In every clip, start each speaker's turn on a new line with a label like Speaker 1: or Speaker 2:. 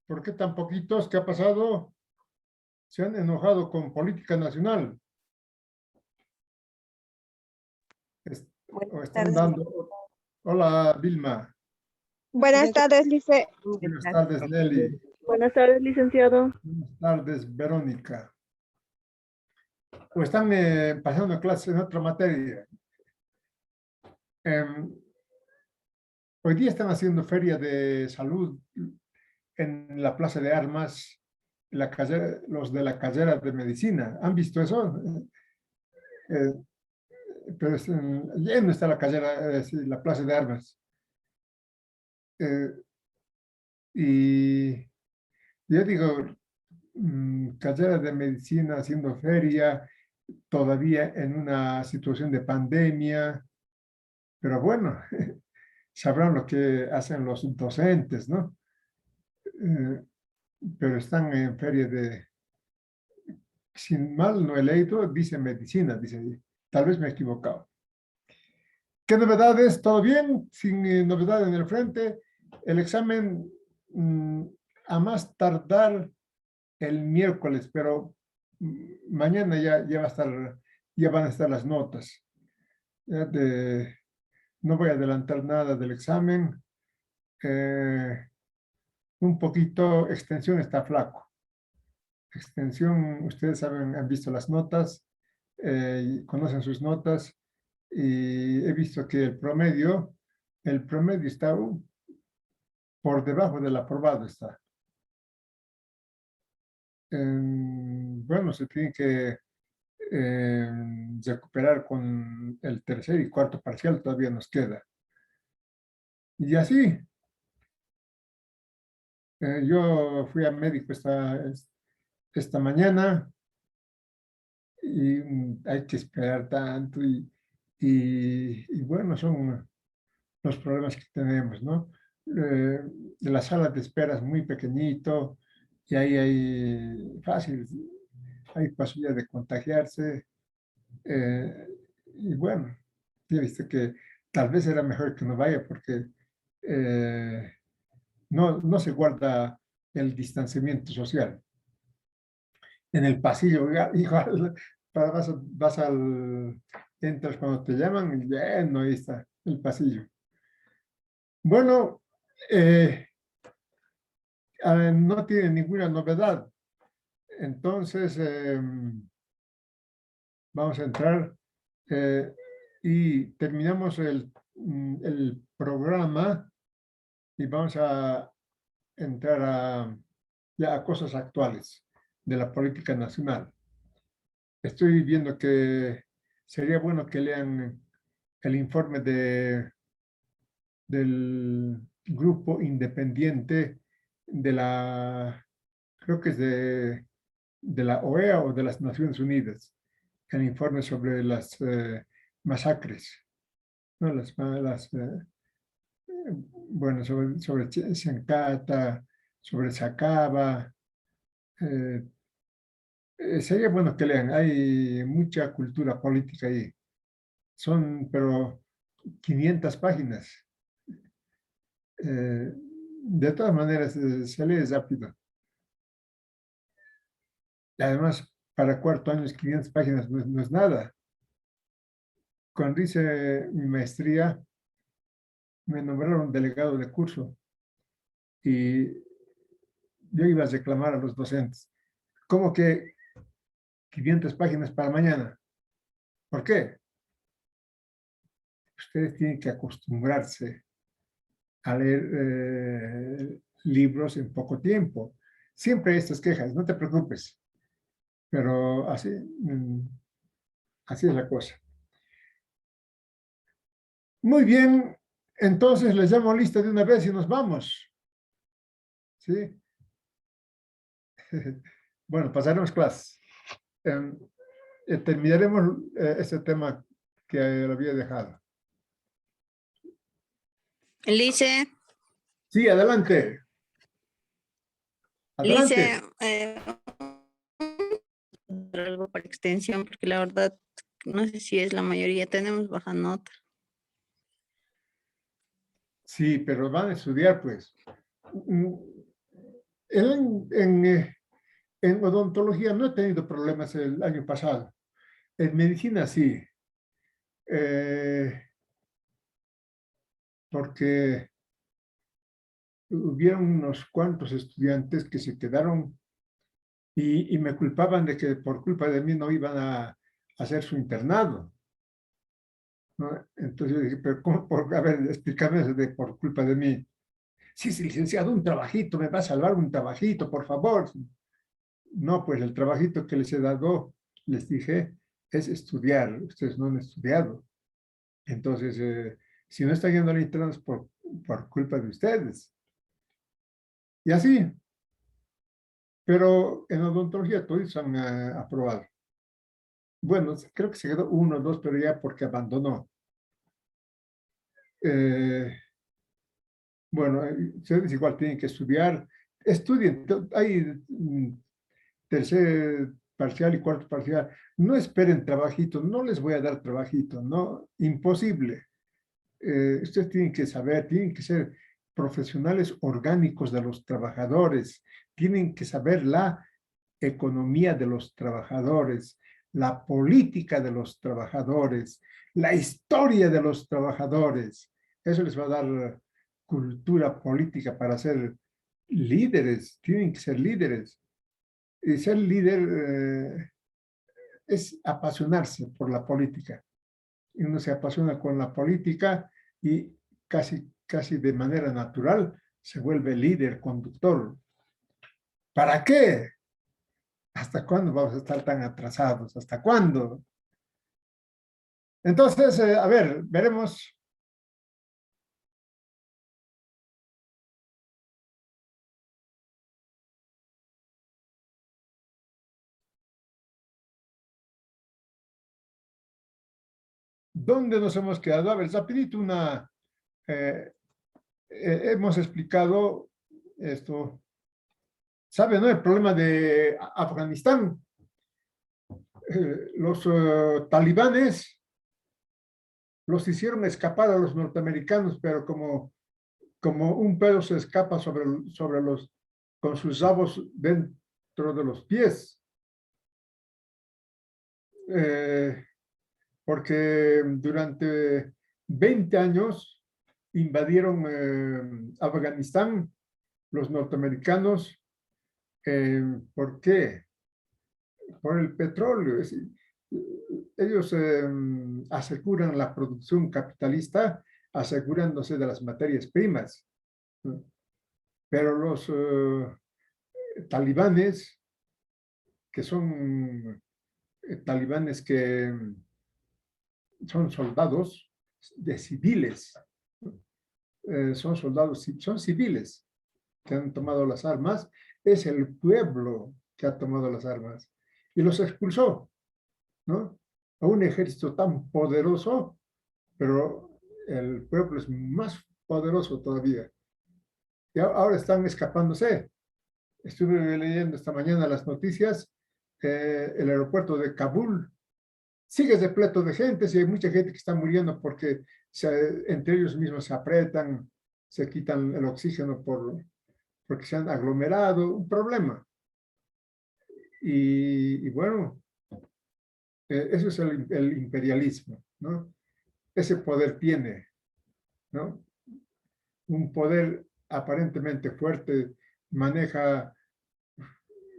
Speaker 1: ¿Por qué tan poquitos? ¿Qué ha pasado? Se han enojado con política nacional. O
Speaker 2: Buenas
Speaker 1: están
Speaker 2: tardes.
Speaker 1: dando... Hola, Vilma.
Speaker 2: Buenas tardes, Lice.
Speaker 1: Buenas tardes, Nelly.
Speaker 3: Buenas tardes, licenciado.
Speaker 1: Buenas tardes, Verónica. O están pasando clases en otra materia. Hoy día están haciendo feria de salud en la Plaza de Armas, los de la carrera de medicina. ¿Han visto eso? Eh, pero lleno está la carrera, sí, la Plaza de Armas. Y yo digo, carrera de medicina haciendo feria, todavía en una situación de pandemia, pero bueno, sabrán lo que hacen los docentes, ¿no? Pero están en feria de, sin mal no he leído, dice medicina, dice ahí. Tal vez me he equivocado. ¿Qué novedades? ¿Todo bien? Sin novedad en el frente. El examen a más tardar el miércoles, pero mañana ya va a estar, ya van a estar las notas. No voy a adelantar nada del examen. Un poquito, extensión está flaco. Extensión, ustedes saben, han visto las notas, conocen sus notas, y he visto que el promedio está por debajo del aprobado está. Bueno, se tiene que recuperar con el tercer y cuarto parcial, todavía nos queda. Y así, yo fui a médico esta mañana y hay que esperar tanto y bueno, son los problemas que tenemos, ¿no? La sala de espera es muy pequeñito y ahí hay fácil, hay posibilidad de contagiarse. Y bueno, ya viste que tal vez era mejor que no vaya porque no se guarda el distanciamiento social. En el pasillo, igual, entras cuando te llaman y no, ahí está el pasillo. Bueno, no tiene ninguna novedad. Entonces, vamos a entrar y terminamos el programa y vamos a entrar ya a cosas actuales de la política nacional. Estoy viendo que sería bueno que lean el informe del grupo independiente creo que es de la OEA o de las Naciones Unidas, el informe sobre las masacres, ¿no? Bueno, sobre Chancata, sobre Sacaba. Sería bueno que lean, hay mucha cultura política ahí. Pero 500 páginas. De todas maneras, se lee rápido. Y además, para cuarto año, 500 páginas no es nada. Cuando hice mi maestría, me nombraron delegado de curso y yo iba a reclamar a los docentes. ¿Cómo que 500 páginas para mañana? ¿Por qué? Ustedes tienen que acostumbrarse a leer libros en poco tiempo. Siempre hay estas quejas, no te preocupes. Pero así es la cosa. Muy bien, entonces les llamo lista de una vez y nos vamos. ¿Sí? Bueno, pasaremos clases. Terminaremos este tema que lo había dejado.
Speaker 4: Lice,
Speaker 1: Sí, adelante. Adelante.
Speaker 4: Algo para extensión, porque la verdad, no sé si es la mayoría, tenemos baja nota.
Speaker 1: Sí, pero van a estudiar, pues. En odontología no he tenido problemas el año pasado. En medicina sí. Porque hubieron unos cuantos estudiantes que se quedaron y me culpaban de que por culpa de mí no iban a hacer su internado, ¿no? Entonces yo dije, pero ¿cómo? A ver, explícame eso de por culpa de mí. Sí, sí, licenciado, un trabajito, me va a salvar un trabajito, por favor. No, pues el trabajito que les he dado, les dije, es estudiar. Ustedes no han estudiado. Entonces, si no están yendo al internado es por culpa de ustedes. Y así. Pero en odontología todos han aprobado. Bueno, creo que se quedó uno o dos, pero ya porque abandonó. Bueno, ustedes igual tienen que estudiar. Estudien. Hay tercer parcial y cuarto parcial. No esperen trabajito. No les voy a dar trabajito. No, imposible. Ustedes tienen que saber, tienen que ser profesionales orgánicos de los trabajadores. Tienen que saber la economía de los trabajadores, la política de los trabajadores, la historia de los trabajadores. Eso les va a dar cultura política para ser líderes. Tienen que ser líderes. Y ser líder es apasionarse por la política. Y uno se apasiona con la política y casi de manera natural se vuelve líder, conductor. ¿Para qué? ¿Hasta cuándo vamos a estar tan atrasados? ¿Hasta cuándo? Entonces, a ver, veremos. ¿Dónde nos hemos quedado? A ver, rapidito hemos explicado esto. ¿Saben, no? El problema de Afganistán. Los talibanes los hicieron escapar a los norteamericanos, pero como un perro se escapa con sus rabos dentro de los pies. Porque durante 20 años invadieron Afganistán los norteamericanos. ¿Por qué? Por el petróleo. Ellos aseguran la producción capitalista asegurándose de las materias primas. Pero los talibanes, que son talibanes que son soldados de civiles, son soldados, son civiles que han tomado las armas, es el pueblo que ha tomado las armas y los expulsó, ¿no? A un ejército tan poderoso, pero el pueblo es más poderoso todavía. Y ahora están escapándose. Estuve leyendo esta mañana las noticias, el aeropuerto de Kabul sigue repleto de gente, y hay mucha gente que está muriendo porque entre ellos mismos se apretan, se quitan el oxígeno porque se han aglomerado, un problema. Y bueno, eso es el imperialismo, ¿no? Ese poder tiene, ¿no? Un poder aparentemente fuerte, maneja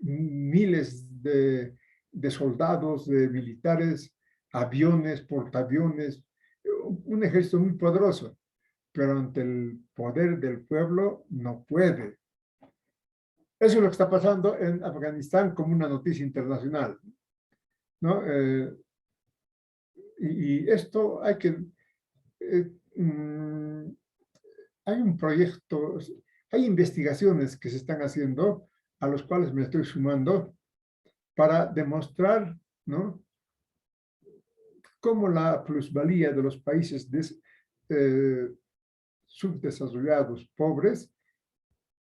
Speaker 1: miles de soldados, de militares, aviones, portaaviones, un ejército muy poderoso, pero ante el poder del pueblo no puede. Eso es lo que está pasando en Afganistán como una noticia internacional, ¿no? Y esto hay que... hay un proyecto, hay investigaciones que se están haciendo a los cuales me estoy sumando para demostrar, ¿no?, cómo la plusvalía de los países subdesarrollados, pobres,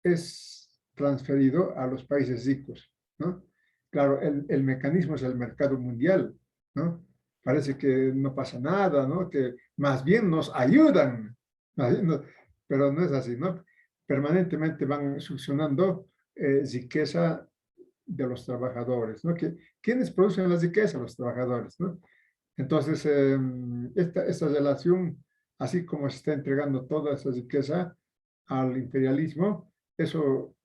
Speaker 1: es transferido a los países ricos, ¿no? Claro, el mecanismo es el mercado mundial, ¿no? Parece que no pasa nada, ¿no? Que más bien nos ayudan, pero no es así, ¿no? Permanentemente van succionando riqueza de los trabajadores, ¿no? ¿Quiénes producen la riqueza? Los trabajadores, ¿no? Entonces, esta relación, así como se está entregando toda esa riqueza al imperialismo, eso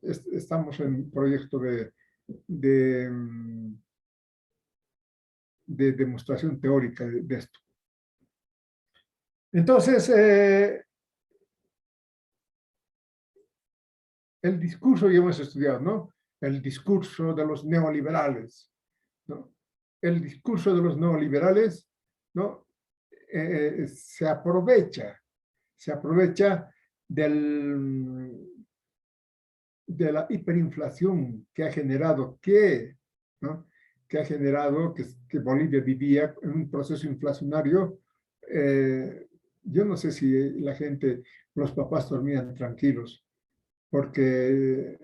Speaker 1: estamos en un proyecto de, mm, de demostración teórica de esto. Entonces, el discurso ya hemos estudiado, ¿no? El discurso de los neoliberales, ¿no? El discurso de los neoliberales, ¿no? Se aprovecha de la hiperinflación que ha generado ¿no? Que ha generado que Bolivia vivía en un proceso inflacionario. Yo no sé si la gente, los papás dormían tranquilos, porque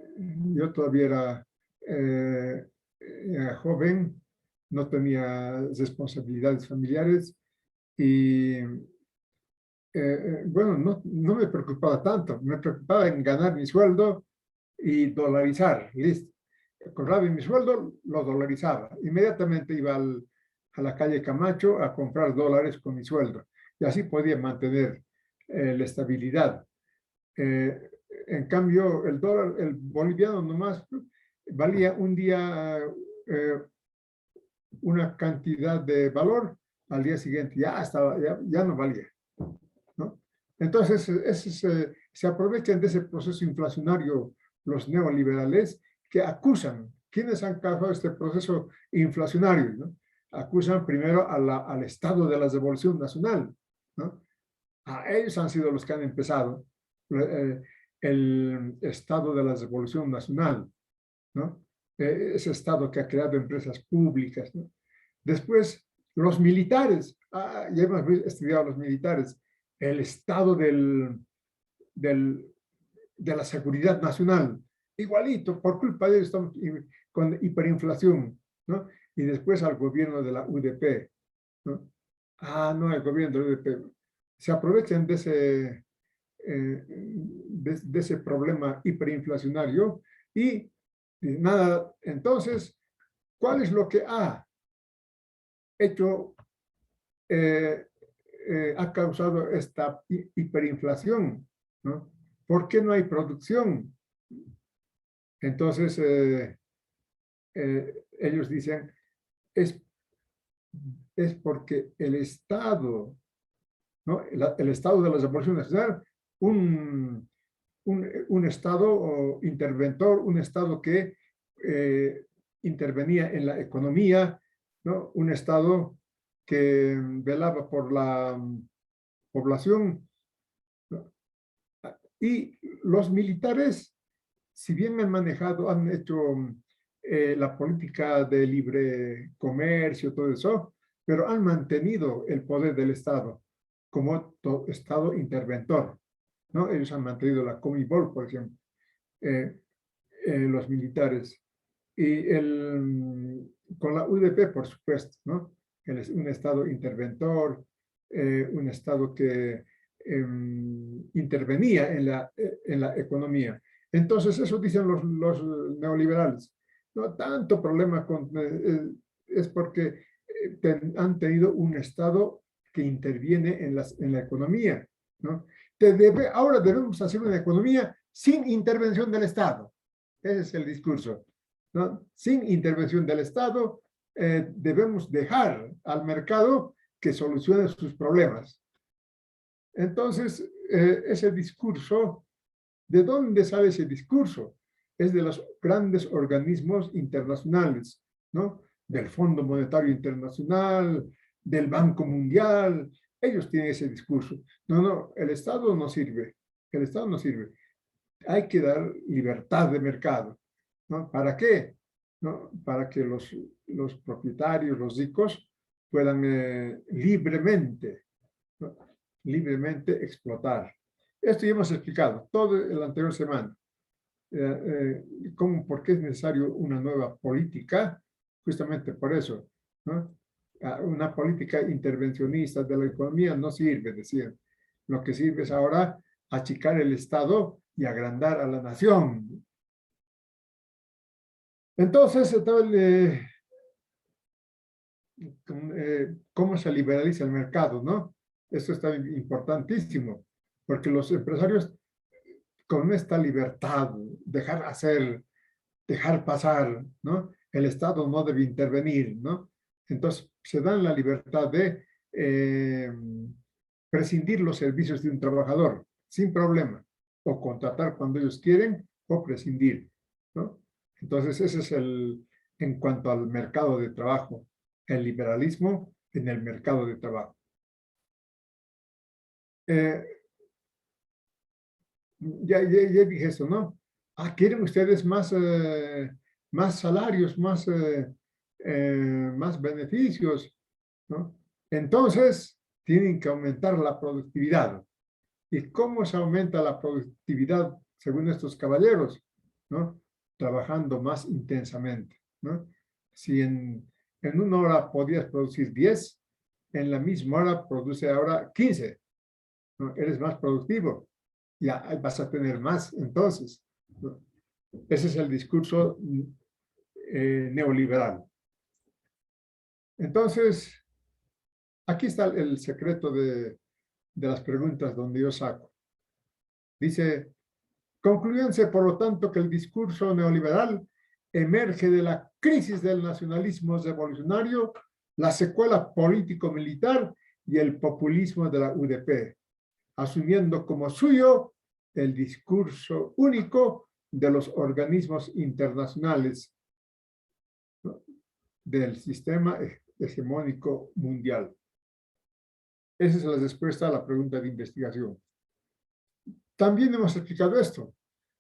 Speaker 1: yo todavía era joven, no tenía responsabilidades familiares y bueno, no me preocupaba tanto, me preocupaba en ganar mi sueldo y dolarizar, listo. Cobraba mi sueldo, lo dolarizaba. Inmediatamente iba a la calle Camacho a comprar dólares con mi sueldo y así podía mantener la estabilidad. En cambio, el dólar, el boliviano nomás valía un día una cantidad de valor, al día siguiente ya no valía, ¿no? Entonces, se aprovechan de ese proceso inflacionario los neoliberales que acusan, ¿quiénes han causado este proceso inflacionario? ¿No? Acusan primero al Estado de la Revolución Nacional, ¿no? A ellos han sido los que han empezado el Estado de la Revolución Nacional, ¿no? Ese Estado que ha creado empresas públicas, ¿no? Después, los militares, ya hemos estudiado los militares, el Estado de la seguridad nacional, igualito, por culpa de ellos estamos con hiperinflación, ¿no? Y después al gobierno de la UDP, ¿no? No, el gobierno de la UDP. Se aprovechan de ese problema hiperinflacionario y nada, entonces, ¿cuál es lo que ha hecho, ha causado esta hiperinflación, ¿no? ¿Por qué no hay producción? Entonces, ellos dicen, es porque el Estado, ¿no? El Estado de la Revolución Nacional, un Estado interventor, un Estado que intervenía en la economía, ¿no? Un Estado que velaba por la población, ¿no? Y los militares, si bien han hecho la política de libre comercio, todo eso, pero han mantenido el poder del Estado como Estado interventor, ¿no? Ellos han mantenido la Comibol, por ejemplo, los militares. Y con la UDP, por supuesto, ¿no? Un Estado interventor, un Estado que intervenía en la economía. Entonces, eso dicen los neoliberales. No tanto problema es porque han tenido un Estado que interviene en la economía, ¿no? Ahora debemos hacer una economía sin intervención del Estado. Ese es el discurso, ¿no? Sin intervención del Estado, debemos dejar al mercado que solucione sus problemas. Entonces, ese discurso, ¿de dónde sale ese discurso? Es de los grandes organismos internacionales, ¿no? Del Fondo Monetario Internacional, del Banco Mundial. Ellos tienen ese discurso. No, el Estado no sirve. El Estado no sirve. Hay que dar libertad de mercado, ¿no? ¿Para qué? ¿No? Para que los propietarios, los ricos, puedan libremente, ¿no? Libremente explotar. Esto ya hemos explicado todo la anterior semana. ¿Por qué es necesario una nueva política? Justamente por eso, ¿no? Una política intervencionista de la economía no sirve, decían. Lo que sirve es ahora achicar el Estado y agrandar a la nación. Entonces, cómo se liberaliza el mercado, ¿no? Esto está importantísimo, porque los empresarios con esta libertad, dejar hacer, dejar pasar, ¿no? El Estado no debe intervenir, ¿no? Entonces, se dan la libertad de prescindir los servicios de un trabajador sin problema, o contratar cuando ellos quieren, o prescindir, ¿no? Entonces, ese es en cuanto al mercado de trabajo, el liberalismo en el mercado de trabajo. Ya dije eso, ¿no? ¿Quieren ustedes más salarios, más beneficios, ¿no? Entonces, tienen que aumentar la productividad. ¿Y cómo se aumenta la productividad según estos caballeros? ¿No? Trabajando más intensamente, ¿no? Si en una hora podías producir 10, en la misma hora produce ahora 15, ¿no? Eres más productivo, ya vas a tener más entonces, ¿no? Ese es el discurso neoliberal. Entonces, aquí está el secreto de las preguntas donde yo saco. Dice, concluyense por lo tanto que el discurso neoliberal emerge de la crisis del nacionalismo revolucionario, la secuela político-militar y el populismo de la UDP, asumiendo como suyo el discurso único de los organismos internacionales, ¿no? Del sistema hegemónico mundial. Esa es la respuesta a la pregunta de investigación. También hemos explicado esto,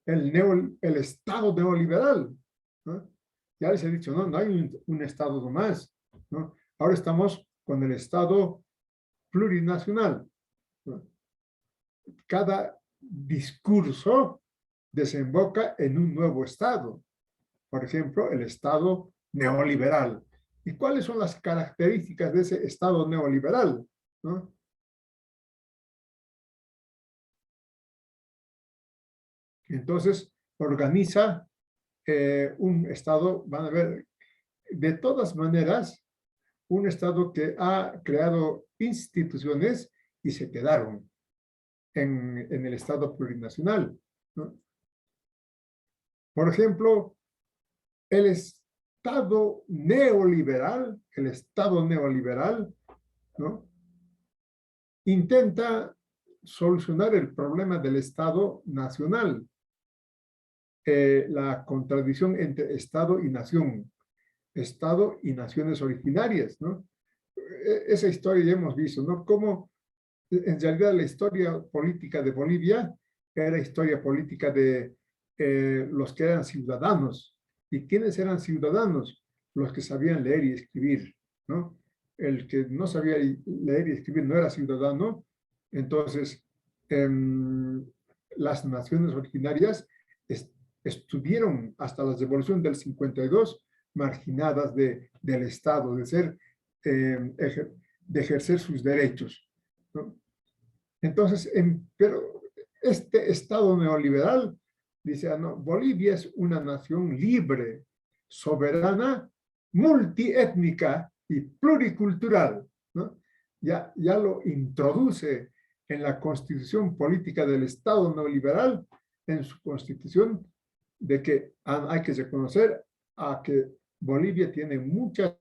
Speaker 1: el Estado neoliberal, ¿no? Ya les he dicho, no hay un Estado nomás, ¿no? Ahora estamos con el Estado plurinacional, ¿no? Cada discurso desemboca en un nuevo Estado. Por ejemplo, el Estado neoliberal. ¿Y cuáles son las características de ese Estado neoliberal, ¿no? Entonces, organiza un Estado, van a ver, de todas maneras, un Estado que ha creado instituciones y se quedaron en el Estado plurinacional, ¿no? Por ejemplo, el Estado neoliberal, ¿no? Intenta solucionar el problema del Estado nacional, la contradicción entre Estado y nación, Estado y naciones originarias, ¿no? Esa historia ya hemos visto, ¿no? Cómo en realidad la historia política de Bolivia era historia política de los que eran ciudadanos. ¿Y quiénes eran ciudadanos? Los que sabían leer y escribir, ¿no? El que no sabía leer y escribir no era ciudadano. Entonces, las naciones originarias estuvieron hasta la revolución del 52 marginadas del Estado, de ejercer sus derechos, ¿no? Entonces, pero este Estado neoliberal dice, no, Bolivia es una nación libre, soberana, multiétnica y pluricultural, ¿no? Ya lo introduce en la constitución política del Estado neoliberal, en su constitución, de que hay que reconocer a que Bolivia tiene muchas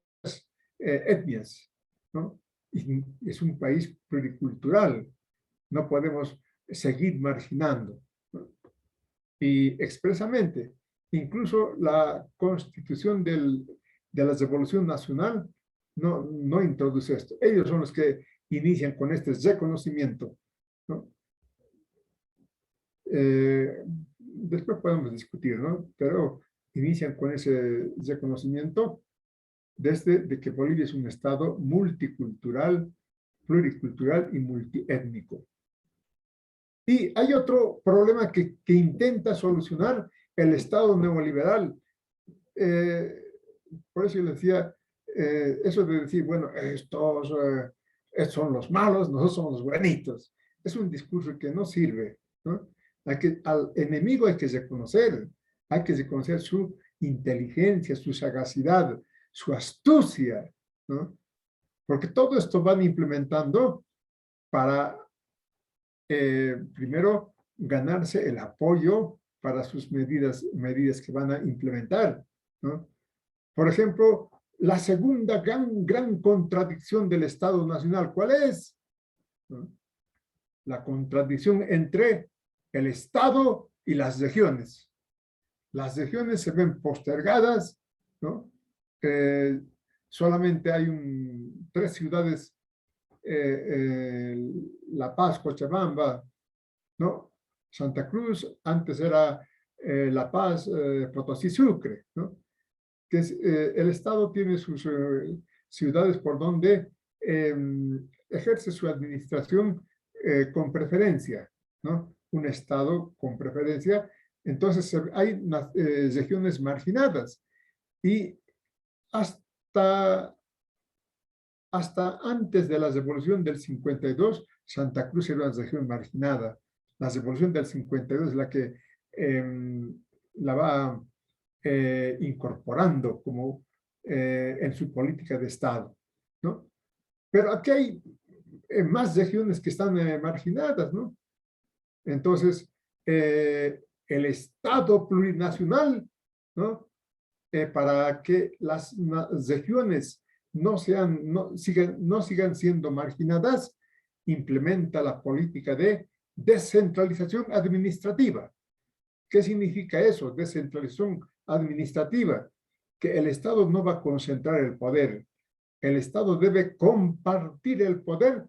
Speaker 1: etnias, ¿no? Y es un país pluricultural. No podemos seguir marginando, ¿no? Y expresamente, incluso la constitución de la Revolución Nacional no introduce esto. Ellos son los que inician con este reconocimiento, ¿no? Después podemos discutir, ¿no? Pero inician con ese reconocimiento de que Bolivia es un Estado multicultural, pluricultural y multiétnico. Y hay otro problema que intenta solucionar el Estado neoliberal. Por eso yo decía, eso de decir, bueno, estos son los malos, nosotros somos los buenitos. Es un discurso que no sirve, ¿no? Al enemigo hay que reconocer su inteligencia, su sagacidad, su astucia, ¿no? Porque todo esto van implementando para, primero, ganarse el apoyo para sus medidas que van a implementar, ¿no? Por ejemplo, la segunda gran contradicción del Estado Nacional, ¿cuál es? ¿No? La contradicción entre el Estado y las regiones. Las regiones se ven postergadas, ¿no? Solamente hay 3 ciudades, La Paz, Cochabamba, ¿no? Santa Cruz, antes era La Paz, Potosí, Sucre, ¿no? Que el Estado tiene sus ciudades por donde ejerce su administración con preferencia, ¿no? Un Estado con preferencia. Entonces hay regiones marginadas y hasta antes de la revolución del 52, Santa Cruz era una región marginada. La revolución del 52 es la que la va incorporando como en su política de Estado, ¿no? Pero aquí hay más regiones que están marginadas, ¿no? Entonces, el Estado plurinacional, ¿no? Para que las regiones no sigan siendo marginadas, implementa la política de descentralización administrativa. ¿Qué significa eso? Descentralización administrativa. Que el Estado no va a concentrar el poder. El Estado debe compartir el poder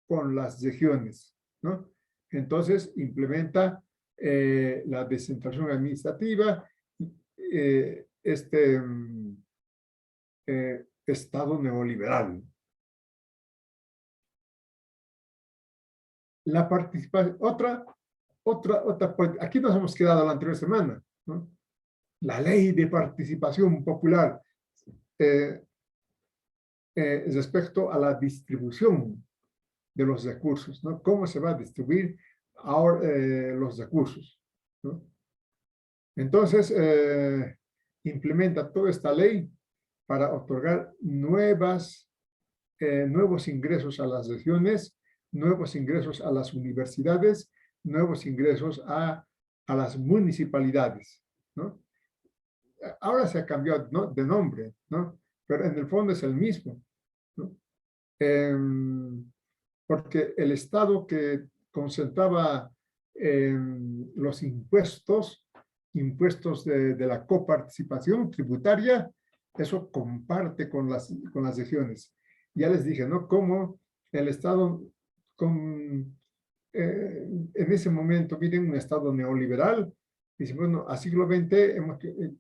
Speaker 1: con las regiones, ¿no? Entonces, implementa la descentralización administrativa, Estado neoliberal. La participación, aquí nos hemos quedado la anterior semana, ¿no? La ley de participación popular respecto a la distribución de los recursos, ¿no? ¿Cómo se va a distribuir ahora los recursos, ¿no? Entonces, implementa toda esta ley para otorgar nuevos ingresos a las regiones, nuevos ingresos a las universidades, nuevos ingresos a las municipalidades, ¿no? Ahora se ha cambiado, ¿no?, de nombre, ¿no? Pero en el fondo es el mismo, ¿no? Porque el Estado que concentraba los impuestos de la coparticipación tributaria, eso comparte con las regiones. Ya les dije, ¿no?, cómo el Estado, en ese momento, miren, un Estado neoliberal, dice, bueno, a siglo XX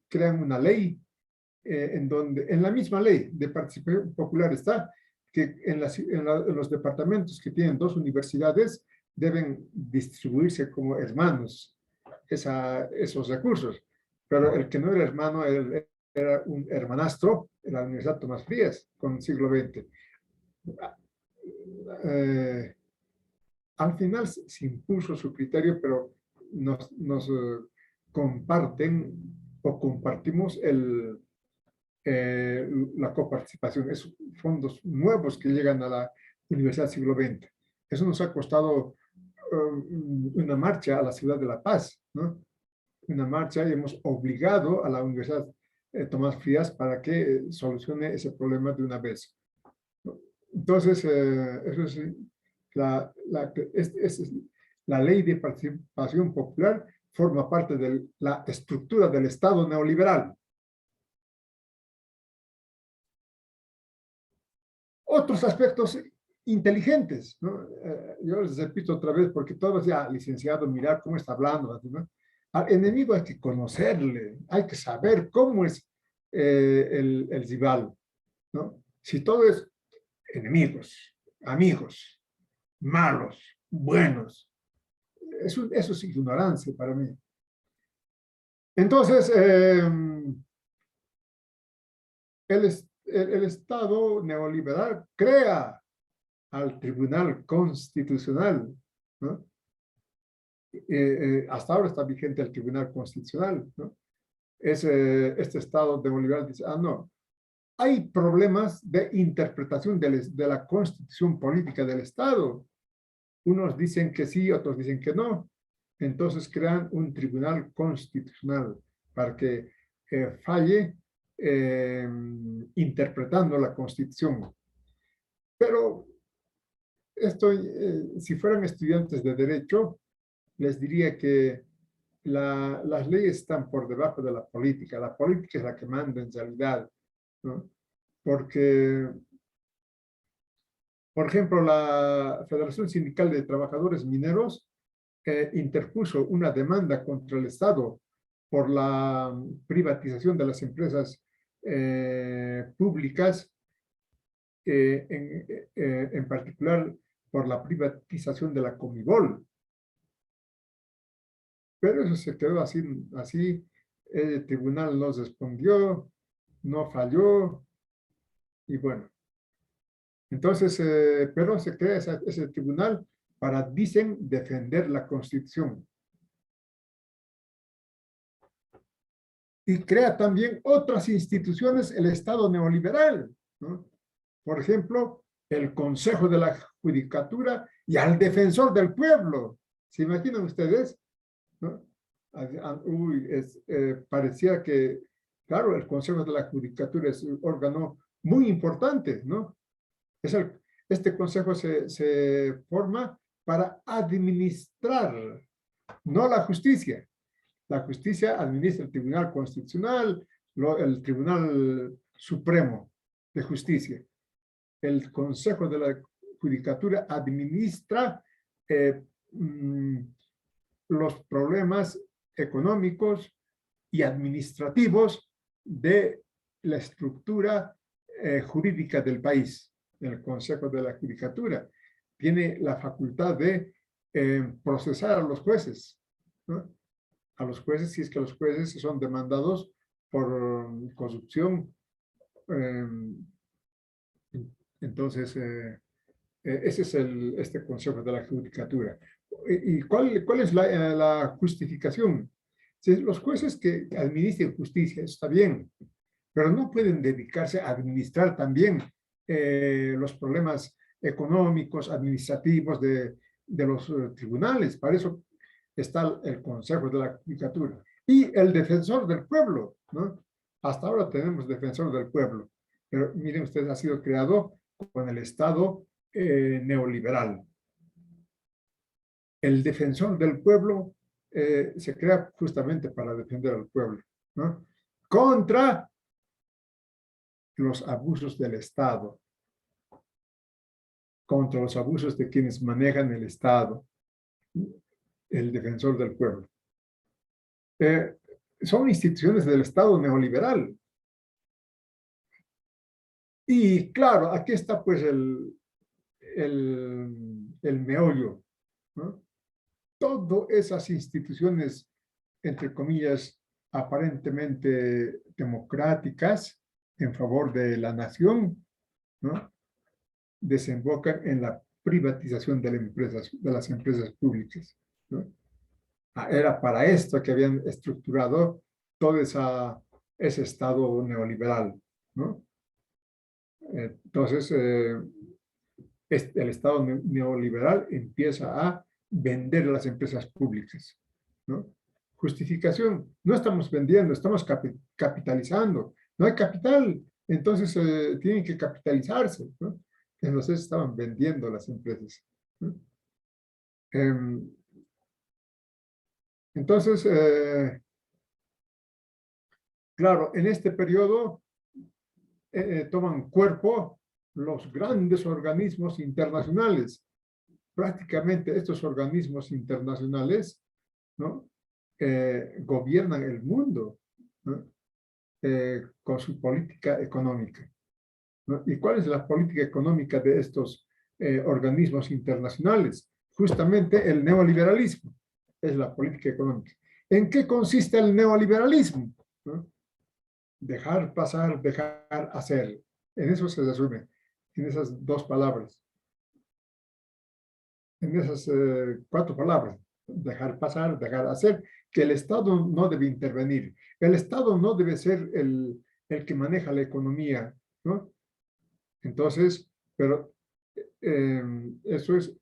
Speaker 1: crean una ley en donde, en la misma ley de participación popular está, que en los departamentos que tienen 2 universidades deben distribuirse como hermanos esos recursos. Pero el que no era hermano era un hermanastro en la Universidad Tomás Frías con el siglo XX. Al final se impuso su criterio, pero nos comparten o compartimos la coparticipación, esos fondos nuevos que llegan a la Universidad del siglo XX. Eso nos ha costado una marcha a la ciudad de La Paz, ¿no? Una marcha y hemos obligado a la Universidad Tomás Frías para que solucione ese problema de una vez, ¿no? Entonces, eso es la ley de participación popular, forma parte de la estructura del Estado neoliberal. Otros aspectos inteligentes, ¿no? Yo les repito otra vez, porque todos ya, licenciado, mirar cómo está hablando, ¿no? Al enemigo hay que conocerle, hay que saber cómo es el rival, ¿no? Si todo es enemigos, amigos, malos, buenos, eso es ignorancia para mí. Entonces, el Estado neoliberal crea al Tribunal Constitucional, ¿no? Hasta ahora está vigente el Tribunal Constitucional, ¿no? este Estado neoliberal dice, no, hay problemas de interpretación de la constitución política del Estado. Unos dicen que sí, otros dicen que no. Entonces crean un tribunal constitucional para que falle interpretando la Constitución. Pero si fueran estudiantes de Derecho, les diría que las leyes están por debajo de la política. La política es la que manda en realidad, ¿no? Porque, por ejemplo, la Federación Sindical de Trabajadores Mineros interpuso una demanda contra el Estado por la privatización de las empresas públicas, en particular por la privatización de la Comibol. Pero eso se quedó así. El tribunal no respondió, no falló, y bueno. Entonces, pero se crea ese tribunal para, dicen, defender la Constitución. Y crea también otras instituciones el Estado neoliberal, ¿no? Por ejemplo, el Consejo de la Judicatura y al Defensor del Pueblo. ¿Se imaginan ustedes? ¿No? Parecía que, claro, el Consejo de la Judicatura es un órgano muy importante, ¿no? Este consejo se forma para administrar, no la justicia. La justicia administra el Tribunal Constitucional, el Tribunal Supremo de Justicia. El Consejo de la Judicatura administra los problemas económicos y administrativos de la estructura jurídica del país. El Consejo de la Judicatura tiene la facultad de procesar a los jueces, ¿no? A los jueces, si es que los jueces son demandados por corrupción. Entonces, ese es este Consejo de la Judicatura. ¿Y cuál es la justificación? Si los jueces que administren justicia, está bien, pero no pueden dedicarse a administrar también los problemas económicos, administrativos de los tribunales. Para eso está el Consejo de la Judicatura. Y el Defensor del Pueblo, ¿no? Hasta ahora tenemos Defensor del Pueblo, pero miren ustedes, ha sido creado con el Estado neoliberal. El Defensor del Pueblo se crea justamente para defender al pueblo, ¿no? Contra los abusos del Estado, contra los abusos de quienes manejan el Estado, el Defensor del Pueblo. Son instituciones del Estado neoliberal. Y claro, aquí está pues el meollo, ¿no? Todas esas instituciones, entre comillas, aparentemente democráticas, en favor de la nación, ¿no? Desembocan en la privatización de las empresas públicas, ¿no? Era para esto que habían estructurado todo ese Estado neoliberal, ¿no? Entonces, el Estado neoliberal empieza a vender las empresas públicas, ¿no? Justificación, no estamos vendiendo, estamos capitalizando. No hay capital, entonces tienen que capitalizarse, ¿no? Entonces estaban vendiendo las empresas, ¿no? Entonces, claro, en este periodo toman cuerpo los grandes organismos internacionales. Prácticamente estos organismos internacionales, ¿no? Gobiernan el mundo, ¿no? Con su política económica, ¿no? ¿Y cuál es la política económica de estos organismos internacionales? Justamente el neoliberalismo es la política económica. ¿En qué consiste el neoliberalismo? ¿No? Dejar pasar, dejar hacer. En eso se resume, en esas dos palabras. En esas 4 palabras. Dejar pasar, dejar hacer. que el Estado no debe intervenir. El Estado no debe ser el que maneja la economía, ¿no? Entonces, pero eso es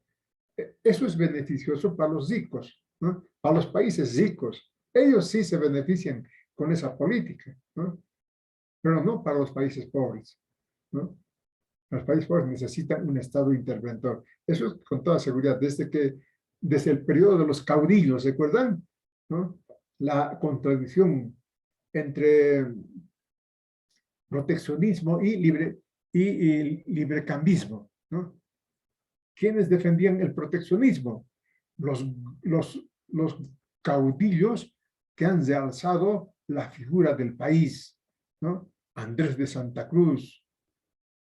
Speaker 1: beneficioso para los ricos, ¿no? Para los países ricos. Ellos sí se benefician con esa política, ¿no? Pero no para los países pobres, ¿no? Los países pobres necesitan un Estado interventor. Eso es con toda seguridad, desde el periodo de los caudillos, ¿recuerdan? ¿No? La contradicción entre proteccionismo y librecambismo, ¿no? ¿Quiénes defendían el proteccionismo? Los, los caudillos que han realzado la figura del país, ¿no? Andrés de Santa Cruz,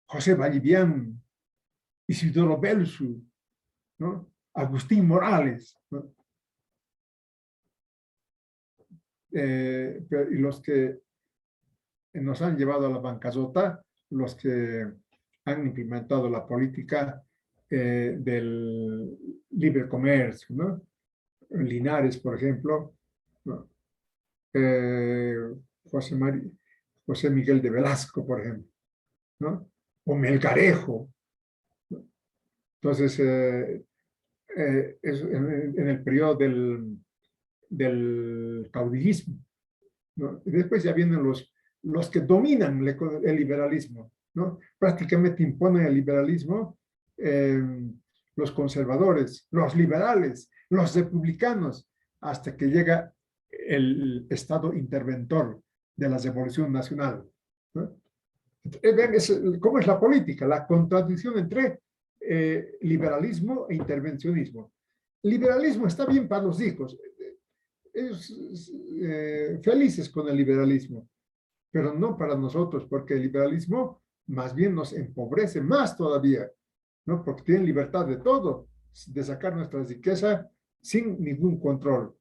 Speaker 1: José Vallivian, Isidoro Belzu, ¿no? Agustín Morales, ¿no? Y los que nos han llevado a la bancarrota, los que han implementado la política del libre comercio, ¿no? Linares, por ejemplo, ¿no? José Miguel de Velasco, por ejemplo, ¿no? O Melgarejo, ¿no? Entonces, en el periodo del caudillismo, ¿no? Y después ya vienen los que dominan el liberalismo, ¿no? Prácticamente imponen el liberalismo los conservadores, los liberales, los republicanos, hasta que llega el Estado interventor de la Revolución Nacional, ¿no? Vean cómo es la política, la contradicción entre liberalismo e intervencionismo. Liberalismo está bien para los ricos, ellos felices con el liberalismo, pero no para nosotros, porque el liberalismo más bien nos empobrece más todavía, ¿no? Porque tienen libertad de todo, de sacar nuestra riqueza sin ningún control.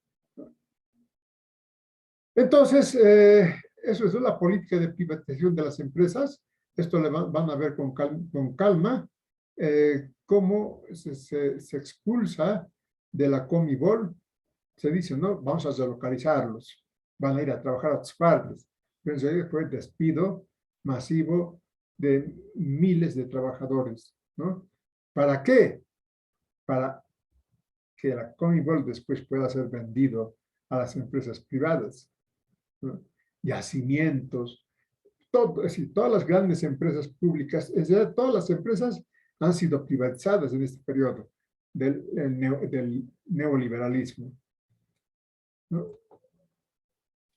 Speaker 1: Entonces, eso es la política de privatización de las empresas. Esto van a ver con calma cómo se expulsa de la Comibol. Se dice, no, vamos a relocalizarlos, van a ir a trabajar a otras partes. Pero en realidad fue despido masivo de miles de trabajadores, ¿no? ¿Para qué? Para que la Comibol después pueda ser vendido a las empresas privadas, ¿no? Yacimientos, todo, es decir, todas las grandes empresas públicas, es decir, todas las empresas han sido privatizadas en este periodo del neoliberalismo, ¿no?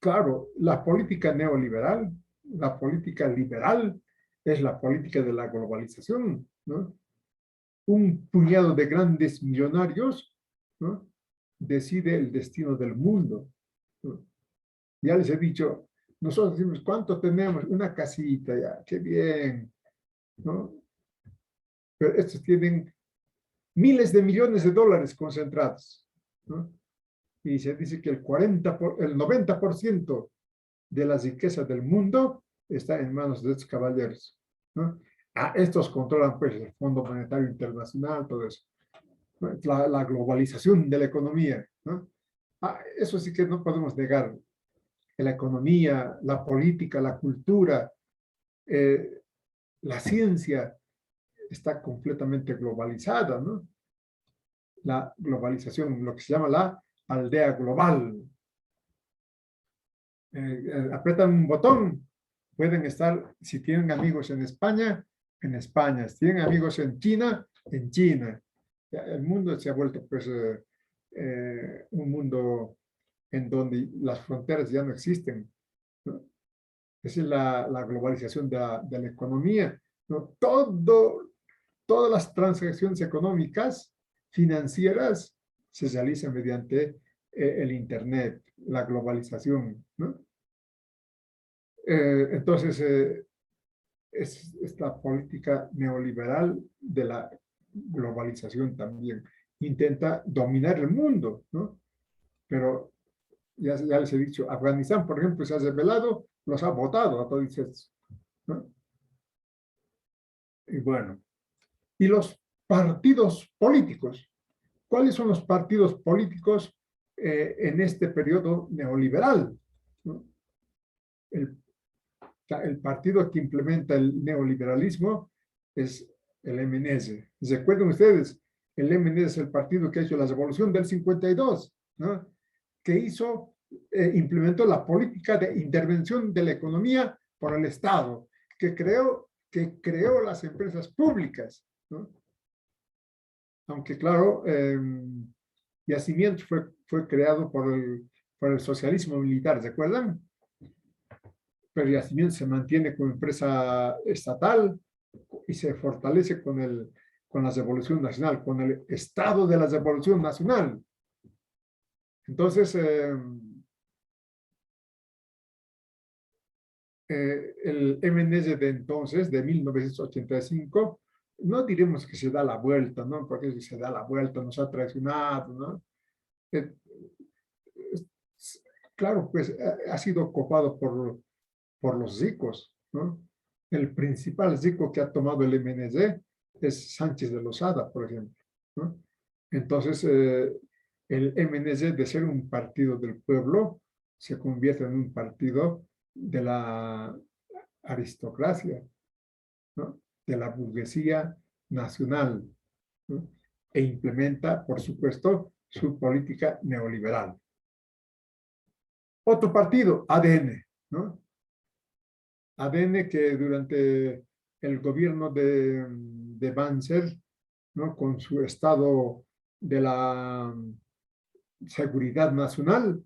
Speaker 1: Claro, la política neoliberal, la política liberal, es la política de la globalización, ¿no? Un puñado de grandes millonarios, ¿no? Decide el destino del mundo, ¿no? Ya les he dicho, nosotros decimos, ¿cuánto tenemos? Una casita, ya, qué bien, ¿no? Pero estos tienen miles de millones de dólares concentrados, ¿no? Y se dice que el 90% de la riqueza del mundo está en manos de estos caballeros, ¿no? Estos controlan pues el Fondo Monetario Internacional, todo eso, ¿no? La globalización de la economía, ¿no? Eso sí que no podemos negar. La economía, la política, la cultura, la ciencia está completamente globalizada, ¿no? La globalización, lo que se llama la aldea global. Apretan un botón, pueden estar, si tienen amigos en España, si tienen amigos en China. El mundo se ha vuelto pues un mundo en donde las fronteras ya no existen, ¿no? Esa es la globalización de la economía, ¿no? Todas las transacciones económicas, financieras, se realizan mediante el Internet, la globalización, ¿no? Entonces, es esta política neoliberal de la globalización también. Intenta dominar el mundo, ¿no? Pero ya les he dicho, Afganistán, por ejemplo, se ha rebelado, los ha votado a todos estos, ¿no? Y bueno, y los partidos políticos. ¿Cuáles son los partidos políticos en este periodo neoliberal, ¿no? El partido que implementa el neoliberalismo es el MNS. ¿Recuerdan ustedes? El MNS es el partido que ha hecho la revolución del 52, ¿no? Que hizo, implementó la política de intervención de la economía por el Estado, que creó las empresas públicas, ¿no? Aunque claro, Yacimiento fue creado por el socialismo militar, ¿se acuerdan? Pero Yacimiento se mantiene como empresa estatal y se fortalece con la Revolución Nacional, con el Estado de la Revolución Nacional. Entonces, el MNS de entonces, de 1985, no diremos que se da la vuelta, ¿no? Porque si se da la vuelta nos ha traicionado, ¿no? Eh, claro, pues ha sido copado por los ricos, ¿no? El principal rico que ha tomado el MNS es Sánchez de Lozada, por ejemplo, ¿no? Entonces, el MNS, de ser un partido del pueblo, se convierte en un partido de la aristocracia, ¿no? De la burguesía nacional, ¿no? E implementa, por supuesto, su política neoliberal. Otro partido, ADN, ¿no? ADN que durante el gobierno de Banzer, ¿no? Con su estado de la seguridad nacional,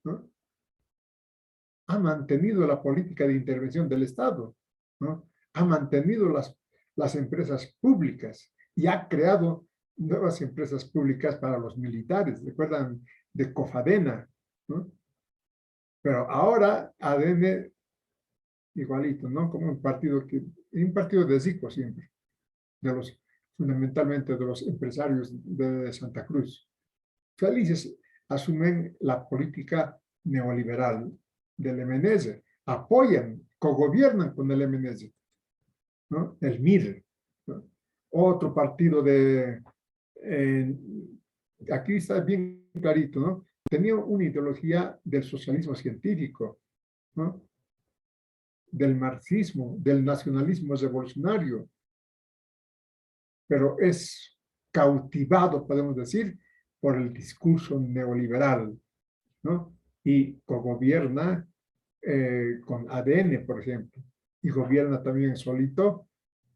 Speaker 1: ¿no? Ha mantenido la política de intervención del Estado, ¿no? Ha mantenido las empresas públicas y ha creado nuevas empresas públicas para los militares. ¿Recuerdan de Cofadena, ¿no? Pero ahora ADN igualito, ¿no? Como un partido de rico siempre, fundamentalmente de los empresarios de Santa Cruz. Felices asumen la política neoliberal del MNS, apoyan, cogobiernan con el MNS, ¿no? El MIR, ¿no? Otro partido aquí está bien clarito, ¿no? Tenía una ideología del socialismo científico, ¿no? Del marxismo, del nacionalismo revolucionario, pero es cautivado, podemos decir, por el discurso neoliberal, ¿no? Y cogobierna con ADN, por ejemplo, y gobierna también solito,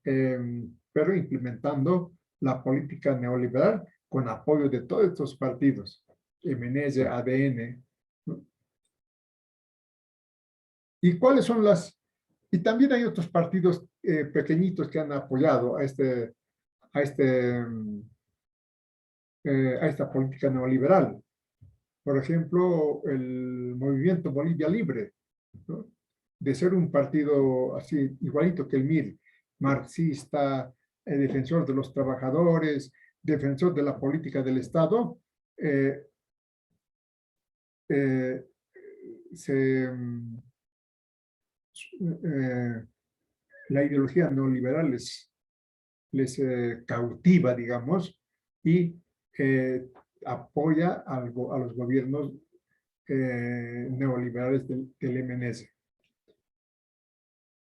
Speaker 1: pero implementando la política neoliberal con apoyo de todos estos partidos, MNS, ADN, ¿no? ¿Y cuáles son y también hay otros partidos pequeñitos que han apoyado a esta política neoliberal? Por ejemplo, el Movimiento Bolivia Libre, ¿no? De ser un partido así, igualito que el MIR, marxista, defensor de los trabajadores, defensor de la política del Estado, la ideología neoliberal les cautiva, digamos, y apoya a los gobiernos neoliberales del MNS.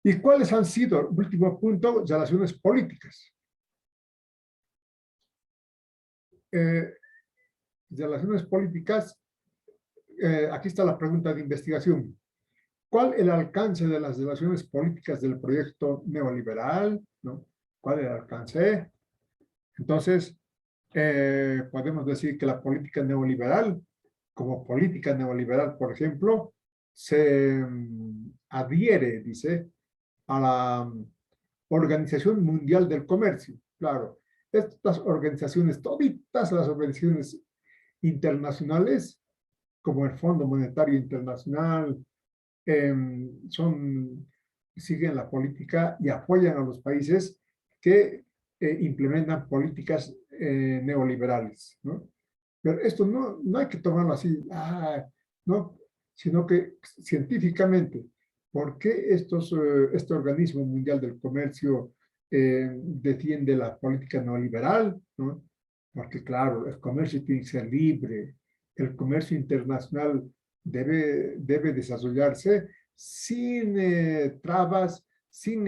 Speaker 1: ¿Y cuáles han sido, último punto, relaciones políticas? Relaciones políticas, aquí está la pregunta de investigación. ¿Cuál el alcance de las relaciones políticas del proyecto neoliberal? ¿No? ¿Cuál el alcance? Entonces, podemos decir que la política neoliberal, como política neoliberal, por ejemplo, se adhiere, dice, a la Organización Mundial del Comercio. Claro, estas organizaciones, todas las organizaciones internacionales, como el Fondo Monetario Internacional, siguen la política y apoyan a los países que implementan políticas neoliberales, ¿no? Pero esto no hay que tomarlo así, no, sino que científicamente, ¿por qué este organismo mundial del comercio defiende la política neoliberal, ¿no? Porque claro, el comercio tiene que ser libre, el comercio internacional debe desarrollarse sin trabas, sin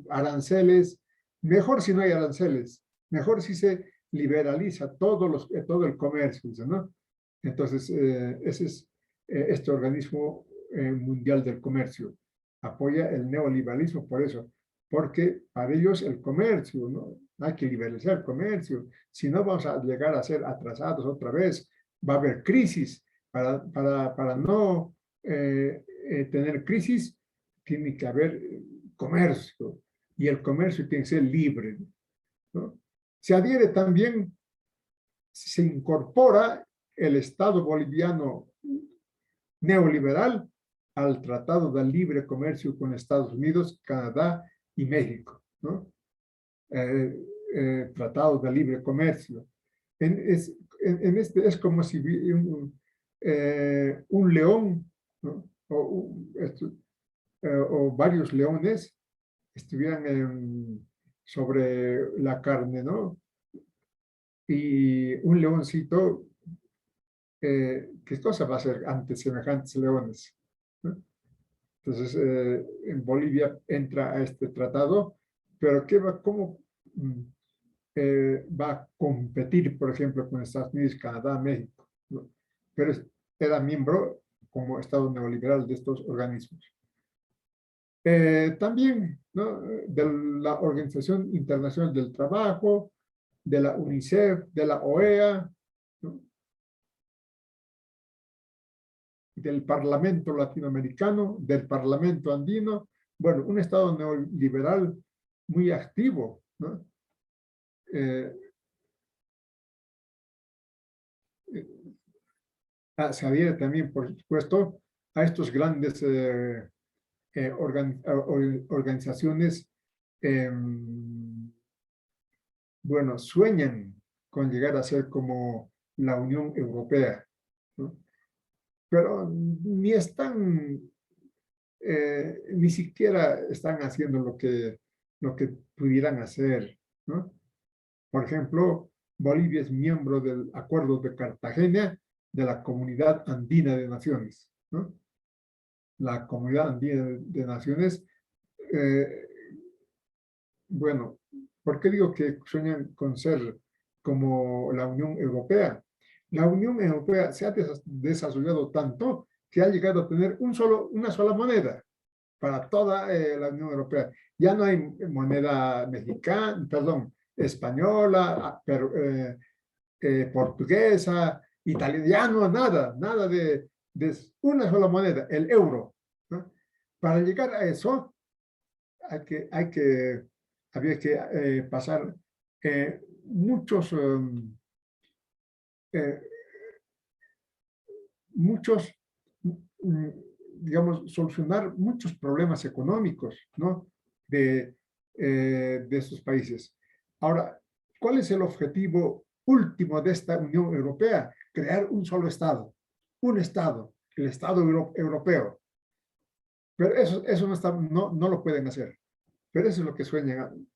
Speaker 1: aranceles, mejor si no hay aranceles, mejor si se liberaliza todo el comercio, ¿no? Entonces, ese es este organismo mundial del comercio. Apoya el neoliberalismo por eso, porque para ellos el comercio, ¿no? Hay que liberalizar el comercio, si no vamos a llegar a ser atrasados otra vez, va a haber crisis. Para no tener crisis, tiene que haber comercio, y el comercio tiene que ser libre, ¿no? Se adhiere también, se incorpora el Estado boliviano neoliberal al Tratado de Libre Comercio con Estados Unidos, Canadá y México, ¿no? Tratado de Libre Comercio. Es como si un león, ¿no? O varios leones estuvieran sobre la carne, ¿no? Y un leoncito, ¿qué cosa va a hacer ante semejantes leones, ¿no? Entonces, en Bolivia entra a este tratado, pero ¿cómo va a competir, por ejemplo, con Estados Unidos, Canadá, México, ¿no? Pero era miembro como Estado neoliberal de estos organismos. También, ¿no? De la Organización Internacional del Trabajo, de la UNICEF, de la OEA, ¿no? Del Parlamento Latinoamericano, del Parlamento Andino. Bueno, un Estado neoliberal muy activo, ¿no? Se adhiere también, por supuesto, a estos grandes organizaciones, bueno, sueñan con llegar a ser como la Unión Europea, ¿no? Pero ni están, ni siquiera están haciendo lo que pudieran hacer, ¿no? Por ejemplo, Bolivia es miembro del Acuerdo de Cartagena de la Comunidad Andina de Naciones, ¿no? La Comunidad Andina de Naciones, bueno, ¿por qué digo que sueñan con ser como la Unión Europea? La Unión Europea se ha desarrollado tanto que ha llegado a tener una sola moneda para toda la Unión Europea. Ya no hay moneda mexicana, perdón, española, portuguesa, italiana, ya no nada de una sola moneda, el euro, ¿no? Para llegar a eso, había que pasar muchos, digamos, solucionar muchos problemas económicos, ¿no? De estos países. Ahora, ¿cuál es el objetivo último de esta Unión Europea? Crear un solo Estado, el Estado europeo. Pero eso no lo pueden hacer. Pero eso es lo que sueñan,